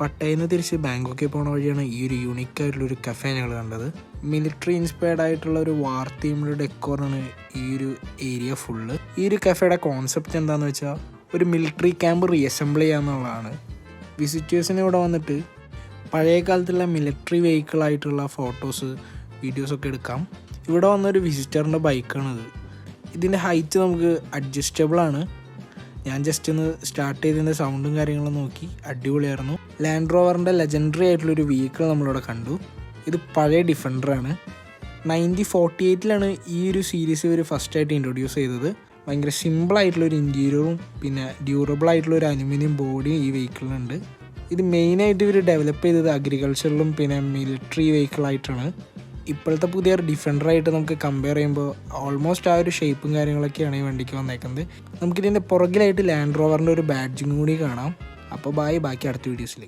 പട്ടയിൽ നിന്ന് തിരിച്ച് ബാങ്കോക്കിൽ പോണ വഴിയാണ് ഈ ഒരു യൂണിക്കായിട്ടുള്ളൊരു കഫേ ഞങ്ങൾ കണ്ടത്. മിലിറ്ററി ഇൻസ്പയർഡ് ആയിട്ടുള്ള ഒരു വാർ തീമിൻ്റെ ഡെക്കോറാണ് ഈ ഒരു ഏരിയ ഫുള്ള്. ഈ ഒരു കഫേയുടെ കോൺസെപ്റ്റ് എന്താണെന്ന് വെച്ചാൽ ഒരു മിലിറ്ററി ക്യാമ്പ് റീഅസംബിൾ ചെയ്യാന്നുള്ളതാണ്. വിസിറ്റേഴ്സിന് ഇവിടെ വന്നിട്ട് പഴയ കാലത്തുള്ള മിലിറ്ററി വെഹിക്കിളായിട്ടുള്ള ഫോട്ടോസ് വീഡിയോസൊക്കെ എടുക്കാം. ഇവിടെ വന്നൊരു വിസിറ്ററിൻ്റെ ബൈക്കാണിത്. ഇതിൻ്റെ ഹൈറ്റ് നമുക്ക് അഡ്ജസ്റ്റബിൾ ആണ്. ഞാൻ ജസ്റ്റ് ഒന്ന് സ്റ്റാർട്ട് ചെയ്തതിൻ്റെ സൗണ്ടും കാര്യങ്ങളും നോക്കി, അടിപൊളിയായിരുന്നു. ലാൻഡ് റോവറിൻ്റെ ലെജൻഡറി ആയിട്ടുള്ളൊരു വെഹിക്കിൾ നമ്മളിവിടെ കണ്ടു. ഇത് പഴയ ഡിഫൻഡറാണ്. 1948 ഈ ഒരു സീരീസ് ഇവർ ഫസ്റ്റായിട്ട് ഇൻട്രൊഡ്യൂസ് ചെയ്തത്. ഭയങ്കര സിമ്പിളായിട്ടുള്ളൊരു ഇൻറ്റീരിയറും പിന്നെ ഡ്യൂറബിൾ ആയിട്ടുള്ളൊരു അലുമിനിയം ബോഡിയും ഈ വെഹിക്കിളിനുണ്ട്. ഇത് മെയിനായിട്ട് ഇവർ ഡെവലപ്പ് ചെയ്തത് അഗ്രികൾച്ചറിലും പിന്നെ മിലിറ്ററി വെഹിക്കിളായിട്ടാണ്. ഇപ്പോഴത്തെ പുതിയ ഡിഫൻഡറായിട്ട് നമുക്ക് കമ്പയർ ചെയ്യുമ്പോൾ ഓൾമോസ്റ്റ് ആ ഒരു ഷേപ്പും കാര്യങ്ങളൊക്കെയാണ് ഈ വണ്ടിക്ക് വന്നേക്കുന്നത്. നമുക്കിതിൻ്റെ പുറകിലായിട്ട് ലാൻഡ് റോവറിൻ്റെ ഒരു ബാഡ്ജിങ് കൂടി കാണാം. അപ്പോൾ ബാക്കി അടുത്ത വീഡിയോസിൽ